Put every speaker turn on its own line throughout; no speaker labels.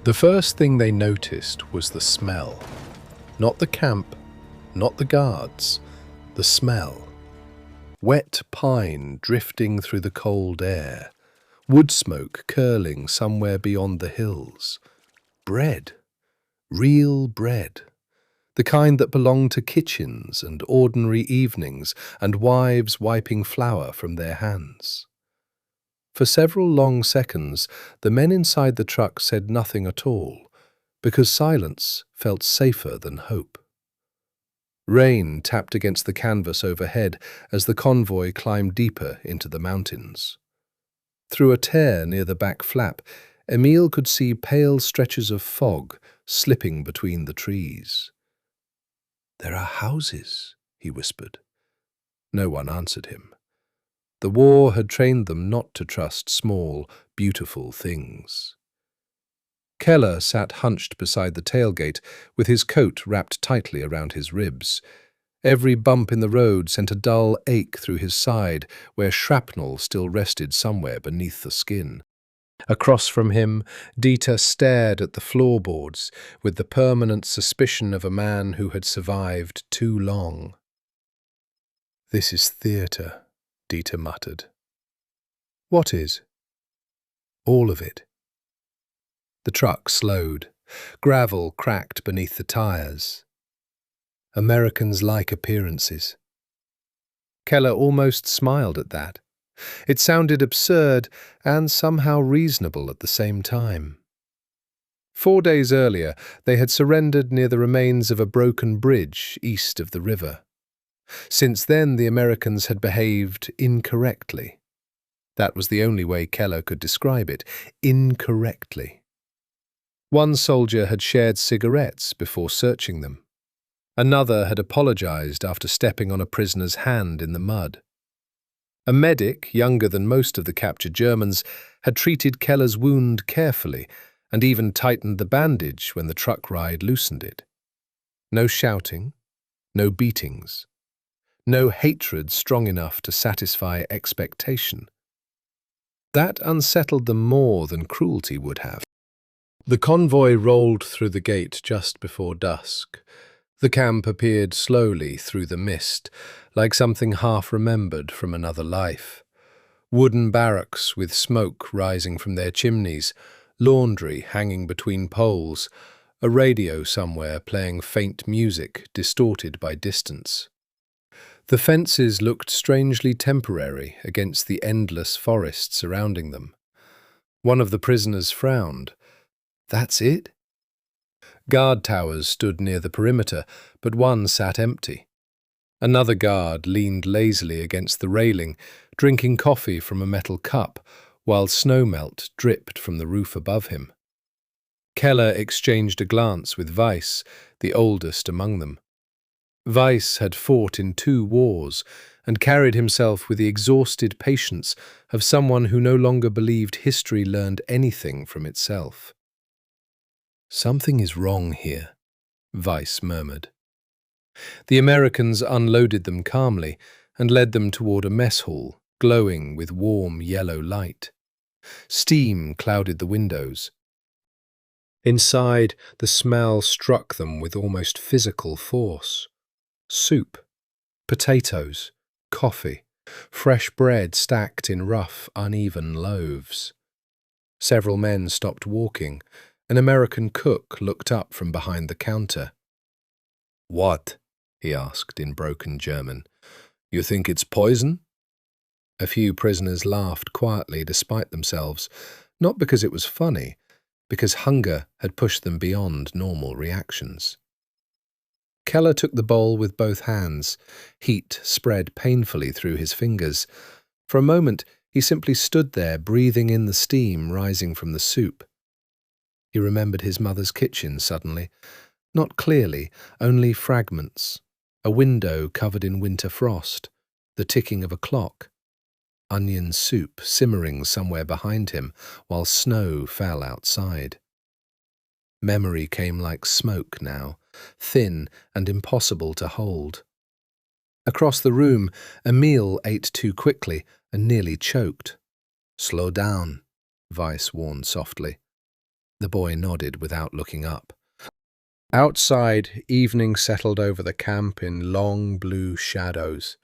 The first thing they noticed was the smell. Not the camp, not the guards, the smell. Wet pine drifting through the cold air, wood smoke curling somewhere beyond the hills. Bread, real bread, the kind that belonged to kitchens and ordinary evenings and wives wiping flour from their hands. For several long seconds, the men inside the truck said nothing at all, because silence felt safer than hope. Rain tapped against the canvas overhead as the convoy climbed deeper into the mountains. Through a tear near the back flap, Emile could see pale stretches of fog slipping between the trees. "There are houses," he whispered. No one answered him. The war had trained them not to trust small, beautiful things. Keller sat hunched beside the tailgate, with his coat wrapped tightly around his ribs. Every bump in the road sent a dull ache through his side, where shrapnel still rested somewhere beneath the skin. Across from him, Dieter stared at the floorboards with the permanent suspicion of a man who had survived too long. "This is theatre," Dieter muttered. "What is?" "All of it." The truck slowed. Gravel cracked beneath the tires. Americans like appearances. Keller almost smiled at that. It sounded absurd and somehow reasonable at the same time. 4 days earlier, they had surrendered near the remains of a broken bridge east of the river. Since then, the Americans had behaved incorrectly. That was the only way Keller could describe it, incorrectly. One soldier had shared cigarettes before searching them. Another had apologized after stepping on a prisoner's hand in the mud. A medic, younger than most of the captured Germans, had treated Keller's wound carefully and even tightened the bandage when the truck ride loosened it. No shouting, no beatings. No hatred strong enough to satisfy expectation. That unsettled them more than cruelty would have. The convoy rolled through the gate just before dusk. The camp appeared slowly through the mist, like something half-remembered from another life. Wooden barracks with smoke rising from their chimneys, laundry hanging between poles, a radio somewhere playing faint music distorted by distance. The fences looked strangely temporary against the endless forest surrounding them. One of the prisoners frowned. "That's it?" Guard towers stood near the perimeter, but one sat empty. Another guard leaned lazily against the railing, drinking coffee from a metal cup, while snowmelt dripped from the roof above him. Keller exchanged a glance with Weiss, the oldest among them. Weiss had fought in 2 wars and carried himself with the exhausted patience of someone who no longer believed history learned anything from itself. "Something is wrong here," Weiss murmured. The Americans unloaded them calmly and led them toward a mess hall, glowing with warm yellow light. Steam clouded the windows. Inside, the smell struck them with almost physical force. Soup, potatoes, coffee, fresh bread stacked in rough, uneven loaves. Several men stopped walking. An American cook looked up from behind the counter. "What?" he asked in broken German. "You think it's poison?" A few prisoners laughed quietly despite themselves, not because it was funny, because hunger had pushed them beyond normal reactions. Keller took the bowl with both hands. Heat spread painfully through his fingers. For a moment, he simply stood there, breathing in the steam rising from the soup. He remembered his mother's kitchen suddenly. Not clearly, only fragments. A window covered in winter frost, the ticking of a clock. Onion soup simmering somewhere behind him, while snow fell outside. Memory came like smoke now, thin and impossible to hold. Across the room, Emile ate too quickly and nearly choked. "Slow down," Weiss warned softly. The boy nodded without looking up. Outside, evening settled over the camp in long blue shadows.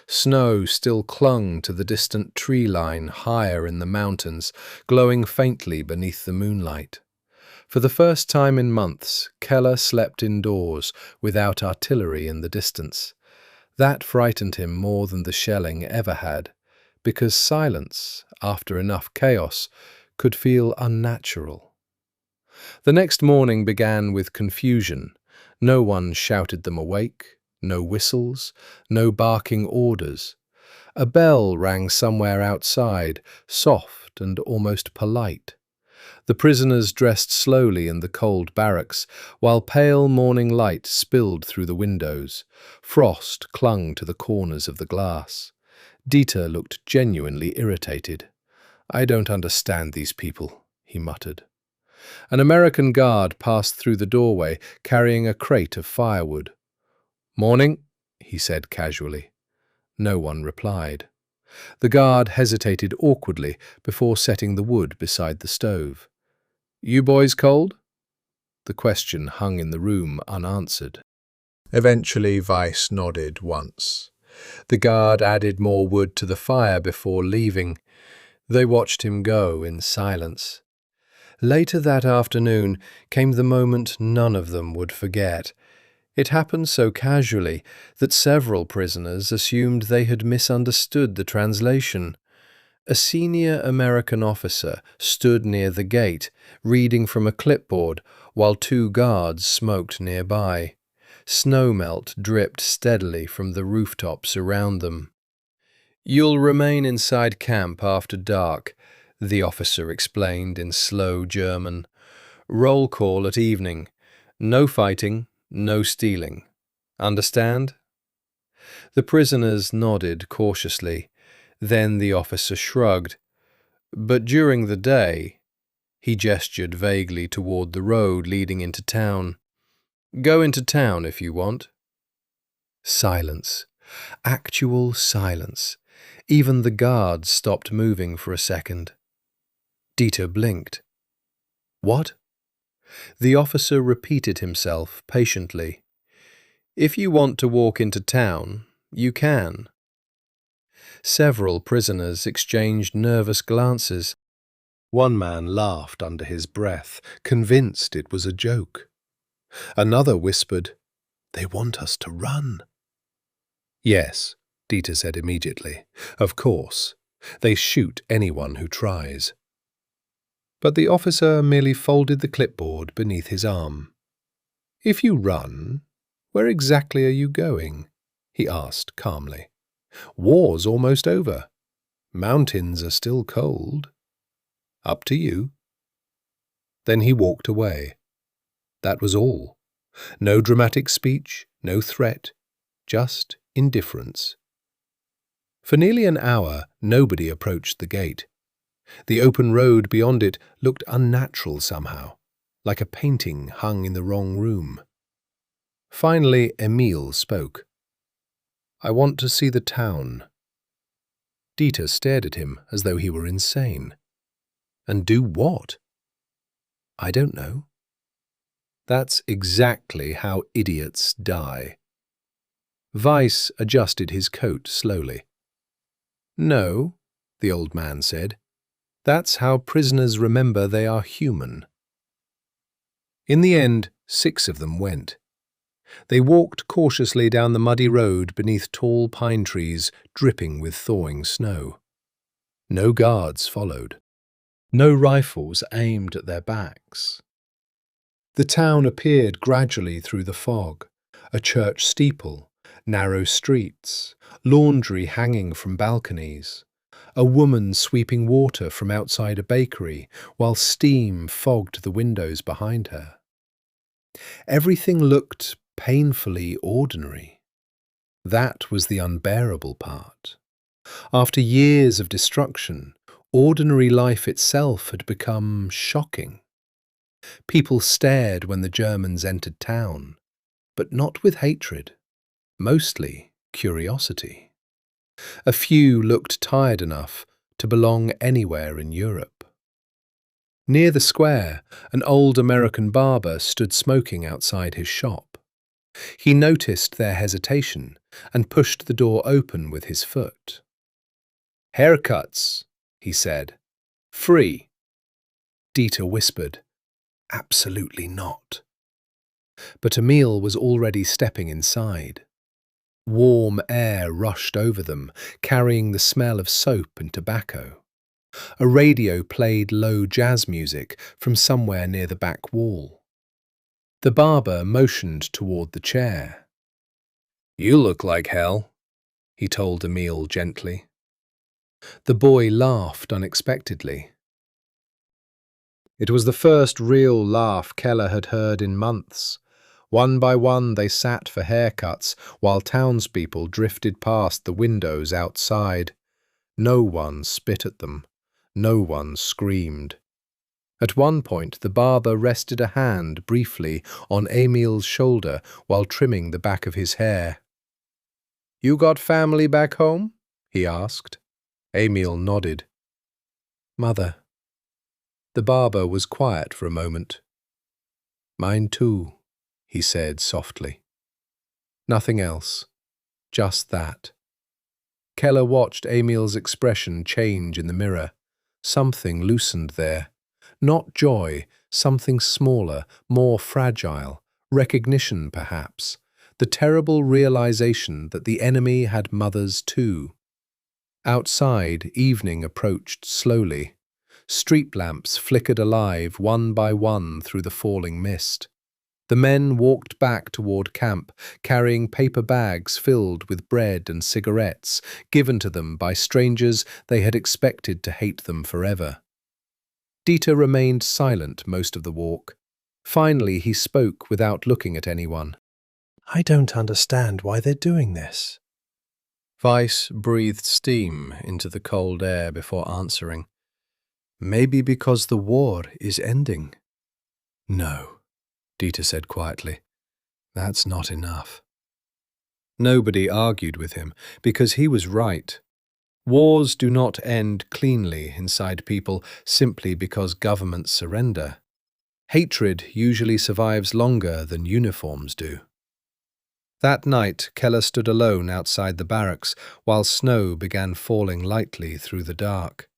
Snow still clung to the distant tree line higher in the mountains, glowing faintly beneath the moonlight. For the first time in months, Keller slept indoors, without artillery in the distance. That frightened him more than the shelling ever had, because silence, after enough chaos, could feel unnatural. The next morning began with confusion. No one shouted them awake, no whistles, no barking orders. A bell rang somewhere outside, soft and almost polite. The prisoners dressed slowly in the cold barracks, while pale morning light spilled through the windows. Frost clung to the corners of the glass. Dieter looked genuinely irritated. "I don't understand these people," he muttered. An American guard passed through the doorway, carrying a crate of firewood. "Morning," he said casually. No one replied. The guard hesitated awkwardly before setting the wood beside the stove. "You boys cold?" The question hung in the room unanswered. Eventually Weiss nodded once. The guard added more wood to the fire before leaving. They watched him go in silence. Later that afternoon came the moment none of them would forget. It happened so casually that several prisoners assumed they had misunderstood the translation. A senior American officer stood near the gate, reading from a clipboard, while two guards smoked nearby. Snowmelt dripped steadily from the rooftops around them. "You'll remain inside camp after dark," the officer explained in slow German. "Roll call at evening. No fighting, no stealing. Understand?" The prisoners nodded cautiously. Then the officer shrugged. "But during the day," he gestured vaguely toward the road leading into town. "Go into town if you want." Silence. Actual silence. Even the guards stopped moving for a second. Dieter blinked. "What?" The officer repeated himself patiently. "If you want to walk into town, you can." Several prisoners exchanged nervous glances. One man laughed under his breath, convinced it was a joke. Another whispered, "They want us to run." "Yes," Dieter said immediately. "Of course. They shoot anyone who tries." But the officer merely folded the clipboard beneath his arm. "If you run, where exactly are you going?" he asked calmly. "War's almost over. Mountains are still cold. Up to you." Then he walked away. That was all. No dramatic speech, no threat, just indifference. For nearly an hour, nobody approached the gate. The open road beyond it looked unnatural somehow, like a painting hung in the wrong room. Finally, Emil spoke. "I want to see the town." Dieter stared at him as though he were insane. "And do what?" "I don't know." That's exactly how idiots die. Weiss adjusted his coat slowly. "No," the old man said. "That's how prisoners remember they are human." In the end, 6 of them went. They walked cautiously down the muddy road beneath tall pine trees dripping with thawing snow. No guards followed. No rifles aimed at their backs. The town appeared gradually through the fog. A church steeple, narrow streets, laundry hanging from balconies, a woman sweeping water from outside a bakery while steam fogged the windows behind her. Everything looked painfully ordinary. That was the unbearable part. After years of destruction, ordinary life itself had become shocking. People stared when the Germans entered town, but not with hatred, mostly curiosity. A few looked tired enough to belong anywhere in Europe. Near the square, an old American barber stood smoking outside his shop. He noticed their hesitation and pushed the door open with his foot. "Haircuts," he said. "Free." Dieter whispered, "Absolutely not." But Emil was already stepping inside. Warm air rushed over them, carrying the smell of soap and tobacco. A radio played low jazz music from somewhere near the back wall. The barber motioned toward the chair. "You look like hell," he told Emil gently. The boy laughed unexpectedly. It was the first real laugh Keller had heard in months. One by one they sat for haircuts while townspeople drifted past the windows outside. No one spit at them. No one screamed. At one point the barber rested a hand briefly on Emil's shoulder while trimming the back of his hair. "You got family back home?" he asked. Emil nodded. "Mother." The barber was quiet for a moment. "Mine too," he said softly. Nothing else, just that. Keller watched Emil's expression change in the mirror. Something loosened there. Not joy, something smaller, more fragile. Recognition, perhaps. The terrible realization that the enemy had mothers too. Outside, evening approached slowly. Street lamps flickered alive one by one through the falling mist. The men walked back toward camp, carrying paper bags filled with bread and cigarettes, given to them by strangers they had expected to hate them forever. Dieter remained silent most of the walk. Finally, he spoke without looking at anyone. "I don't understand why they're doing this." Weiss breathed steam into the cold air before answering. "Maybe because the war is ending." "No," Dieter said quietly. "That's not enough." Nobody argued with him, because he was right. Wars do not end cleanly inside people simply because governments surrender. Hatred usually survives longer than uniforms do. That night, Keller stood alone outside the barracks while snow began falling lightly through the dark.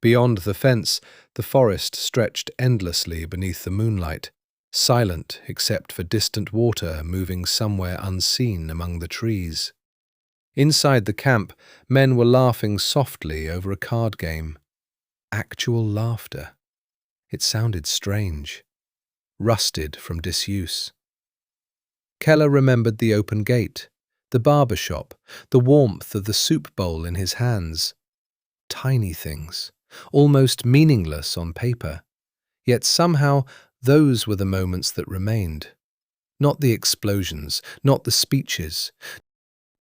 Beyond the fence, the forest stretched endlessly beneath the moonlight, silent except for distant water moving somewhere unseen among the trees. Inside the camp, men were laughing softly over a card game. Actual laughter. It sounded strange, rusted from disuse. Keller remembered the open gate, the barber shop, the warmth of the soup bowl in his hands. Tiny things, almost meaningless on paper. Yet somehow those were the moments that remained. Not the explosions, not the speeches.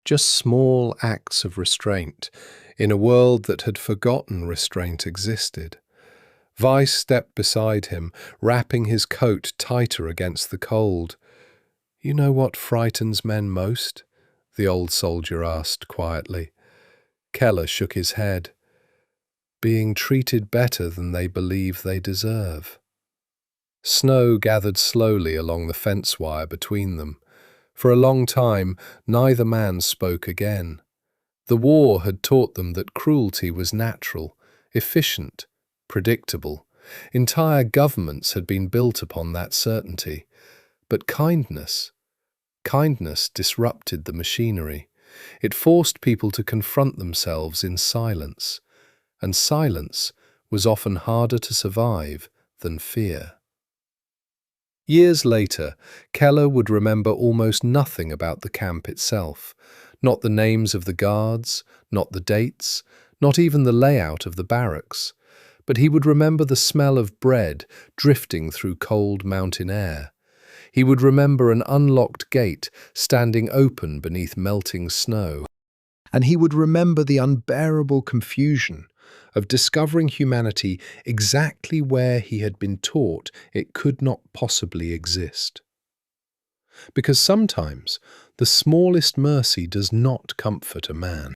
Just small acts of restraint in a world that had forgotten restraint existed. Weiss stepped beside him, wrapping his coat tighter against the cold. "You know what frightens men most?" the old soldier asked quietly. Keller shook his head. "Being treated better than they believe they deserve." Snow gathered slowly along the fence wire between them. For a long time, neither man spoke again. The war had taught them that cruelty was natural, efficient, predictable. Entire governments had been built upon that certainty. But kindness disrupted the machinery. It forced people to confront themselves in silence, and silence was often harder to survive than fear. Years later, Keller would remember almost nothing about the camp itself, not the names of the guards, not the dates, not even the layout of the barracks, but he would remember the smell of bread drifting through cold mountain air. He would remember an unlocked gate standing open beneath melting snow. And he would remember the unbearable confusion of discovering humanity exactly where he had been taught it could not possibly exist. Because sometimes the smallest mercy does not comfort a man.